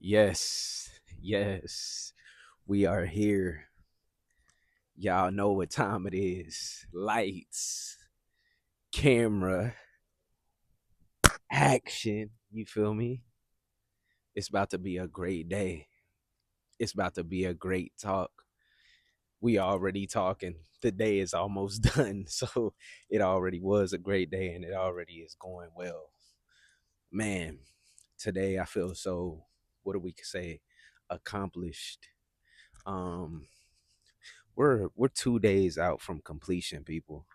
Yes, yes, we are here. Y'all know what time it is. Lights, camera, action. You feel me? It's about to be a great day. It's about to be a great talk. We already talking. The day is almost done. So it already was a great day and it already is going well. Man, today I feel so, what do we say, accomplished. Um, we're 2 days out from completion, people.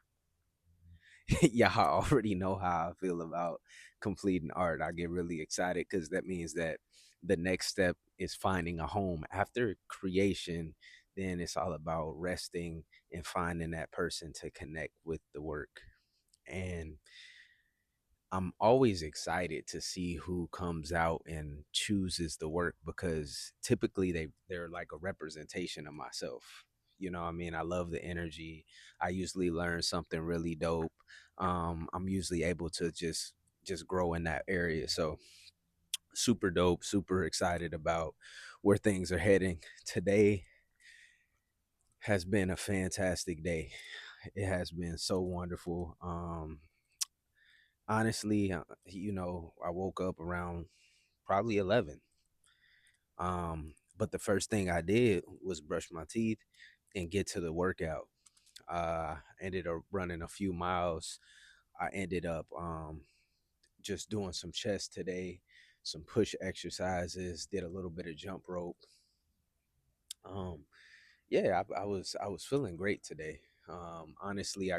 Y'all already know how I feel about completing art. I get really excited because that means that the next step is finding a home after creation. Then it's all about resting and finding that person to connect with the work. And I'm always excited to see who comes out and chooses the work because typically they're like a representation of myself. You know what I mean? I love the energy. I usually learn something really dope. I'm usually able to just grow in that area. So super dope, super excited about where things are heading. Today has been a fantastic day. It has been so wonderful. Honestly, I woke up around probably 11. But the first thing I did was brush my teeth and get to the workout. Ended up running a few miles. I ended up just doing some chest today, some push exercises, did a little bit of jump rope. Um, yeah, I was feeling great today. Honestly,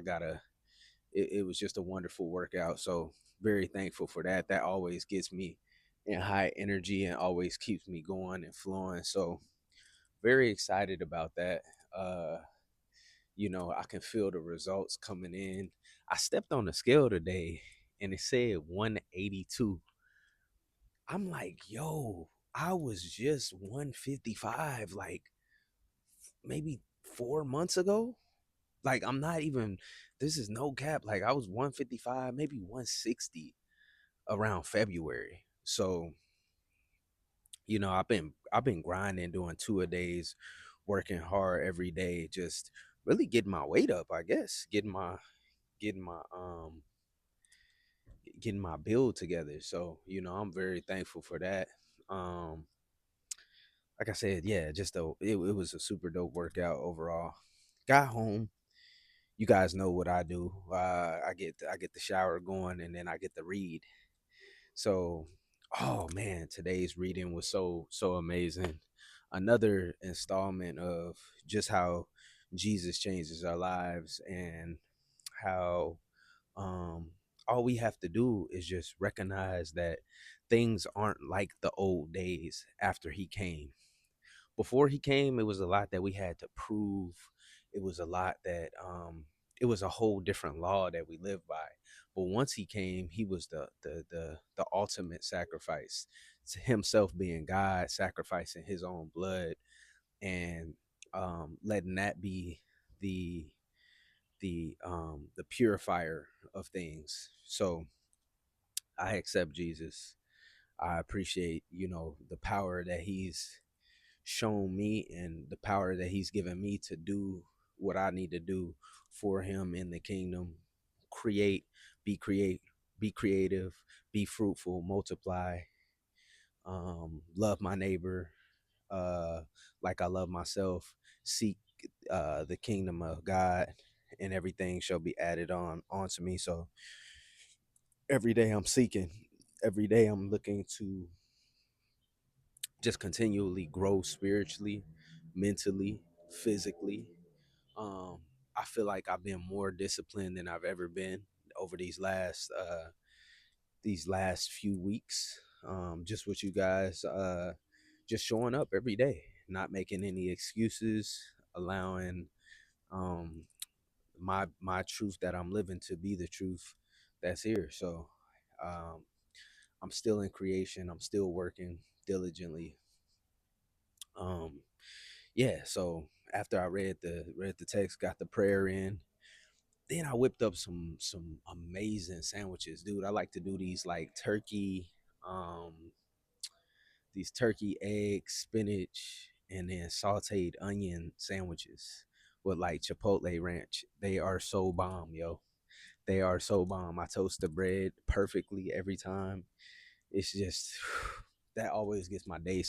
it was just a wonderful workout. So very thankful for that. That always gets me in high energy and always keeps me going and flowing. So very excited about that. Uh, I can feel the results coming in. I stepped on the scale today and it said 182. I'm like, yo, I was just 155 like maybe 4 months ago. Like I'm not even, this is no cap. Like I was 155, maybe 160 around February. So, I've been grinding, doing 2 a days, working hard every day, just really getting my weight up, I guess, getting my getting my build together. So, I'm very thankful for that. Um like I said, yeah, it was a super dope workout overall. Got home. You guys know what I do. I get the shower going and then I get to read. So, oh man, today's reading was so amazing. Another installment of just how Jesus changes our lives and how um all we have to do is just recognize that things aren't like the old days after he came. Before he came, it was a lot that we had to prove. It was a lot that it was a whole different law that we lived by. But once he came, he was the ultimate sacrifice. To himself being God, sacrificing his own blood and letting that be the the purifier of things. So I accept Jesus. I appreciate, the power that he's shown me and the power that he's given me to do what I need to do for him in the kingdom. Create, create, be creative, be fruitful, multiply, love my neighbor, uh, like I love myself, seek the kingdom of God, and everything shall be added onto me. So every day I'm seeking, every day I'm looking to just continually grow spiritually, mentally, physically. Um, I feel like I've been more disciplined than I've ever been over these last few weeks. Just with you guys, just showing up every day, not making any excuses, allowing um, my truth that I'm living to be the truth that's here. So um, I'm still in creation. I'm still working diligently. Um, yeah. So after I read the text, got the prayer in, then I whipped up some amazing sandwiches, dude. I like to do these like turkey, um, these turkey, eggs, spinach, and then sauteed onion sandwiches with like chipotle ranch. They are so bomb, yo. They are so bomb. I toast the bread perfectly every time. It's just that always gets my day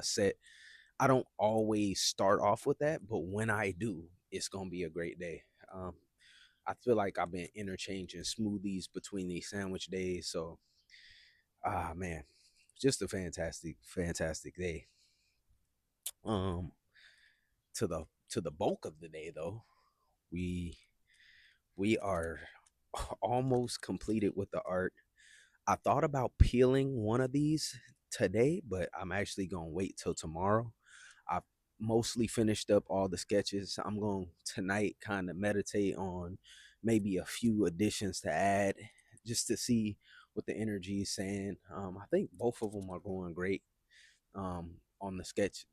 set. I don't always start off with that, but when I do, it's gonna be a great day. Um, I feel like I've been interchanging smoothies between these sandwich days, so man, just a fantastic, fantastic day. Um, to the bulk of the day though, we we are almost completed with the art. I thought about peeling one of these today, but I'm actually gonna wait till tomorrow. I mostly finished up all the sketches. I'm going tonight kind of meditate on maybe a few additions to add just to see what the energy is saying. I think both of them are going great. On the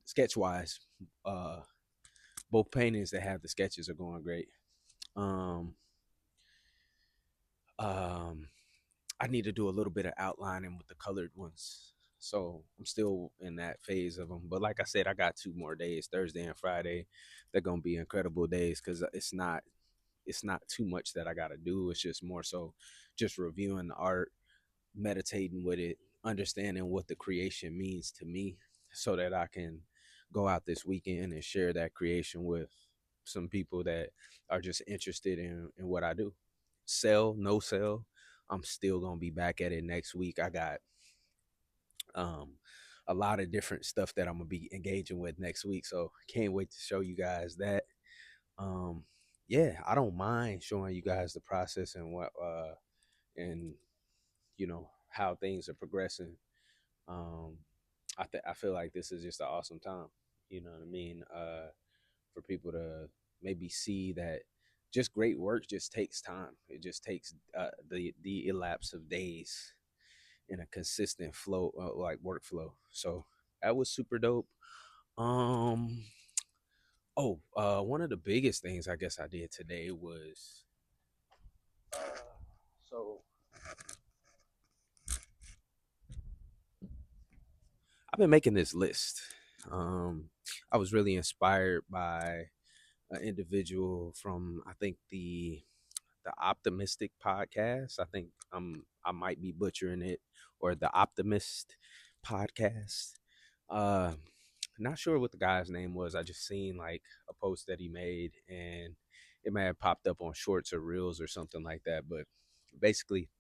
sketch wise, uh, both paintings that have the sketches are going great. Um, um, I need to do a little bit of outlining with the colored ones. So I'm still in that phase of them. But like I said, I got 2 more days, Thursday and Friday. They're gonna be incredible days because it's not too much that I gotta do. It's just more so just reviewing the art, meditating with it, understanding what the creation means to me, so that I can go out this weekend and share that creation with some people that are just interested in what I do. Sell, no sell, I'm still gonna be back at it next week. I got um a lot of different stuff that I'm gonna be engaging with next week. So can't wait to show you guys that. Um yeah, I don't mind showing you guys the process and what and how things are progressing. Um I feel like this is just an awesome time. You know what I mean? For people to maybe see that just great work just takes time. It just takes the elapse of days in a consistent flow, like workflow. So that was super dope. Um, one of the biggest things I guess I did today was uh, so I've been making this list. Um, I was really inspired by an individual from I think the Optimistic podcast. I think I might be butchering it, or the Optimist podcast. Uh, Not sure what the guy's name was. I just seen like a post that he made, and it may have popped up on shorts or reels or something like that. But basically,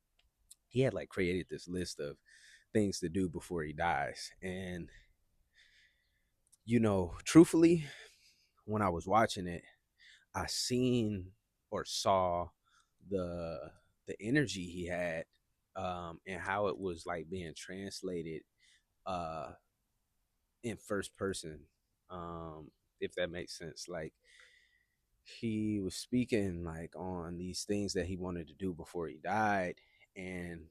he had like created this list of things to do before he dies. And truthfully, when I was watching it, I seen or saw the the energy he had, and how it was like being translated uh in first person, if that makes sense. Like he was speaking like on these things that he wanted to do before he died, and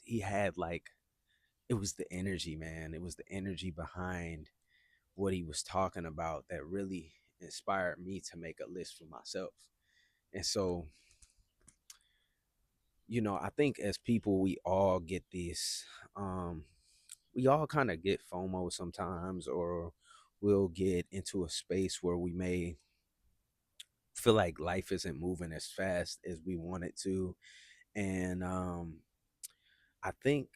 he had like, it was the energy, man. It was the energy behind what he was talking about that really inspired me to make a list for myself. And so, I think as people, we all get this, we all kind of get FOMO sometimes, or we'll get into a space where we may feel like life isn't moving as fast as we want it to. And I think,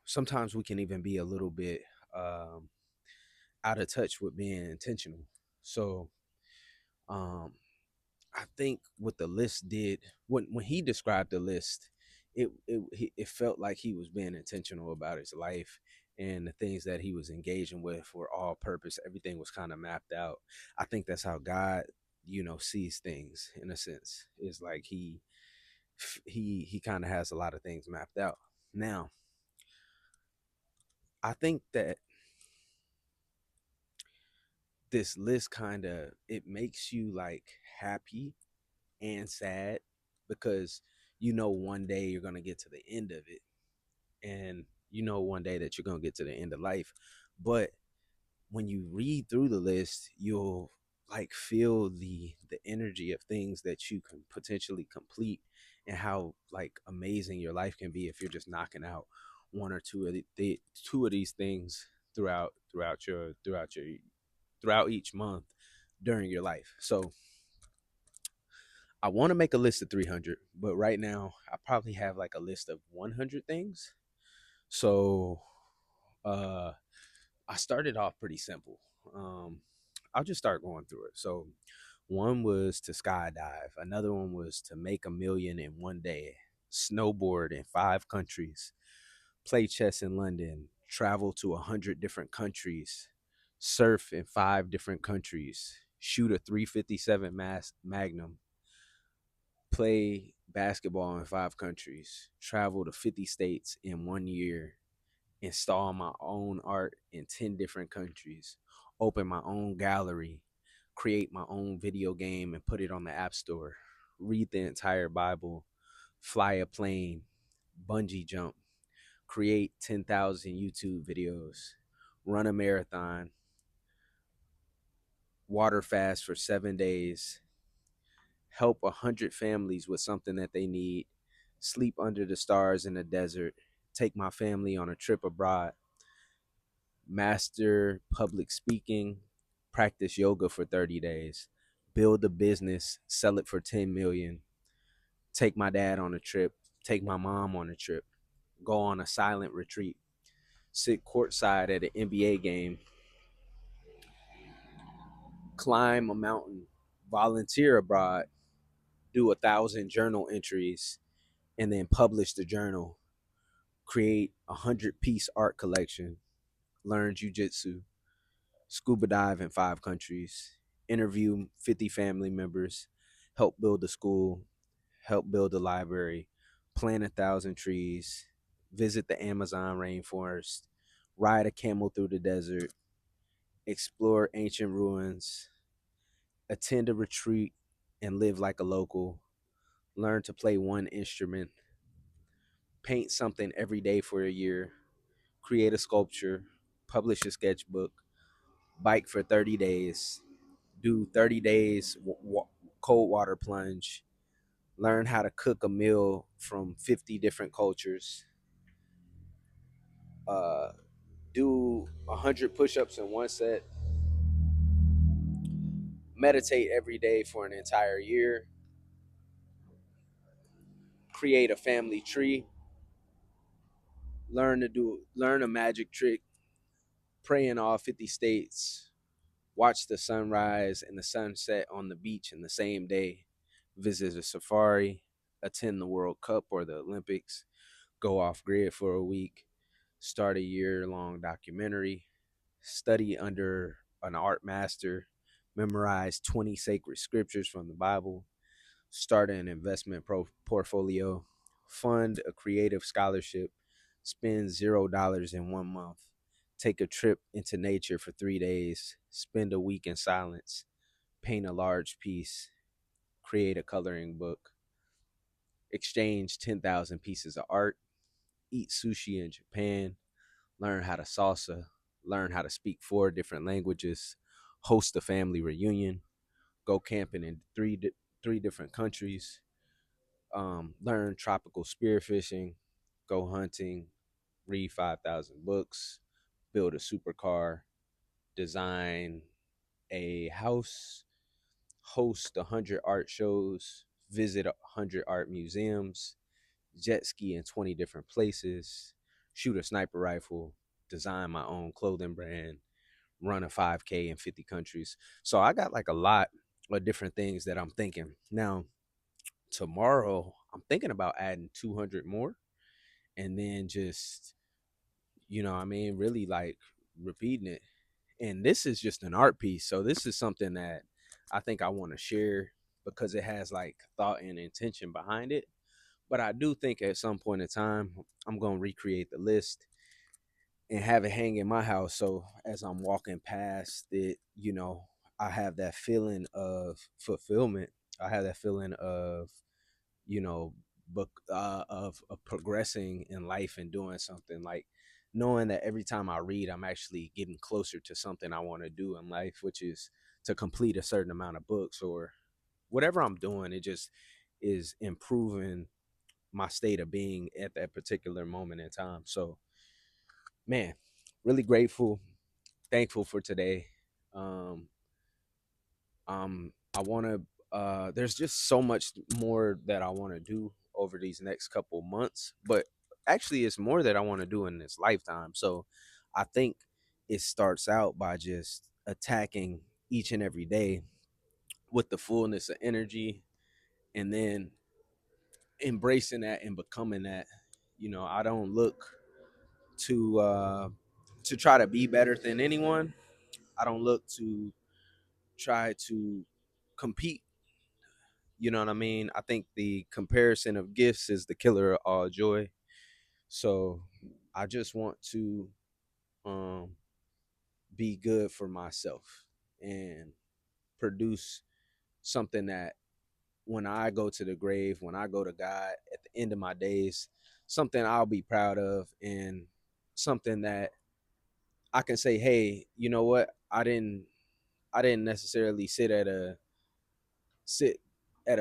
sometimes we can even be a little bit um, out of touch with being intentional. So, um, I think what the list did, when he described the list, it felt like he was being intentional about his life, and the things that he was engaging with were all purpose. Everything was kind of mapped out. I think that's how God, sees things in a sense. Is like he kind of has a lot of things mapped out. Now, I think that this list kind of, it makes you like happy and sad, because one day you're going to get to the end of it, and one day that you're going to get to the end of life. But when you read through the list, you'll like feel the energy of things that you can potentially complete, and how like amazing your life can be if you're just knocking out one or two of two of these things throughout each month during your life. So I want to make a list of 300, but right now I probably have like a list of 100 things. So uh I started off pretty simple. Um I'll just start going through it. So one was to skydive, another one was to make a million in one day, snowboard in 5 countries, play chess in London, travel to 100 different countries, surf in 5 different countries, shoot a 357 Magnum, play basketball in 5 countries, travel to 50 states in one year, install my own art in 10 different countries, open my own gallery, create my own video game and put it on the App Store, read the entire Bible, fly a plane, bungee jump, create 10,000 YouTube videos, run a marathon, water fast for 7 days, help 100 families with something that they need, sleep under the stars in the desert, take my family on a trip abroad, master public speaking, practice yoga for 30 days, build a business, sell it for 10 million, take my dad on a trip, take my mom on a trip, go on a silent retreat, sit courtside at an NBA game, climb a mountain, volunteer abroad, do 1,000 journal entries, and then publish the journal, create 100-piece art collection, learn jujitsu, scuba dive in 5 countries, interview 50 family members, help build a school, help build a library, plant 1,000 trees, visit the Amazon rainforest, ride a camel through the desert, explore ancient ruins, attend a retreat and live like a local, learn to play one instrument, paint something every day for a year, create a sculpture, publish a sketchbook, bike for 30 days, do 30 days cold water plunge, learn how to cook a meal from 50 different cultures, uh, do 100 push-ups in one set, meditate every day for an entire year, create a family tree, learn a magic trick, pray in all 50 states, watch the sunrise and the sunset on the beach in the same day, visit a safari, attend the World Cup or the Olympics, go off grid for a week, start a year-long documentary, study under an art master, memorize 20 sacred scriptures from the Bible, start an investment portfolio, fund a creative scholarship, spend $0 in one month, take a trip into nature for 3 days, spend a week in silence, paint a large piece, create a coloring book, exchange 10,000 pieces of art, eat sushi in Japan, learn how to salsa, learn how to speak 4 different languages, host a family reunion, go camping in three different countries, learn tropical spearfishing, go hunting, read 5,000 books, build a supercar, design a house, host 100 art shows, visit 100 art museums, jet ski in 20 different places, shoot a sniper rifle, design my own clothing brand, run a 5K in 50 countries. So I got like a lot of different things that I'm thinking. Now, tomorrow, I'm thinking about adding 200 more and then just, really like repeating it. And this is just an art piece. So this is something that I think I want to share because it has like thought and intention behind it. But I do think at some point in time, I'm going to recreate the list and have it hang in my house. So as I'm walking past it, I have that feeling of fulfillment. I have that feeling of, you know, but of progressing in life and doing something, like knowing that every time I read, I'm actually getting closer to something I want to do in life, which is to complete a certain amount of books or whatever I'm doing. It just is improving my state of being at that particular moment in time. So man, really grateful, thankful for today. Um, I want to. There's just so much more that I want to do over these next couple months, but actually, it's more that I want to do in this lifetime. So, I think it starts out by just attacking each and every day with the fullness of energy, and then embracing that and becoming that. I don't look to try to be better than anyone. I don't look to try to compete. You know what I mean? I think the comparison of gifts is the killer of all joy. So I just want to um, be good for myself and produce something that when I go to the grave, when I go to God at the end of my days, something I'll be proud of, and something that I can say, hey, you know what? I didn't necessarily sit at a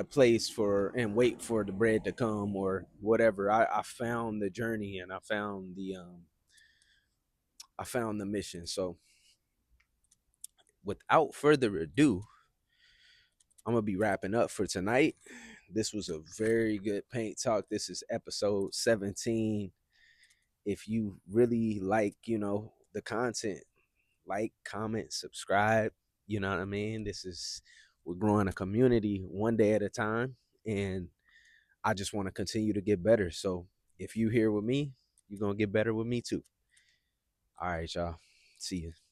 place for and wait for the bread to come or whatever. I found the journey, and I found the mission. So without further ado, I'm gonna be wrapping up for tonight. This was a very good paint talk. This is episode 17. If you really like, the content, like, comment, subscribe. You know what I mean? We're growing a community one day at a time, and I just want to continue to get better. So if you here with me, you're gonna get better with me too. All right, y'all. See you.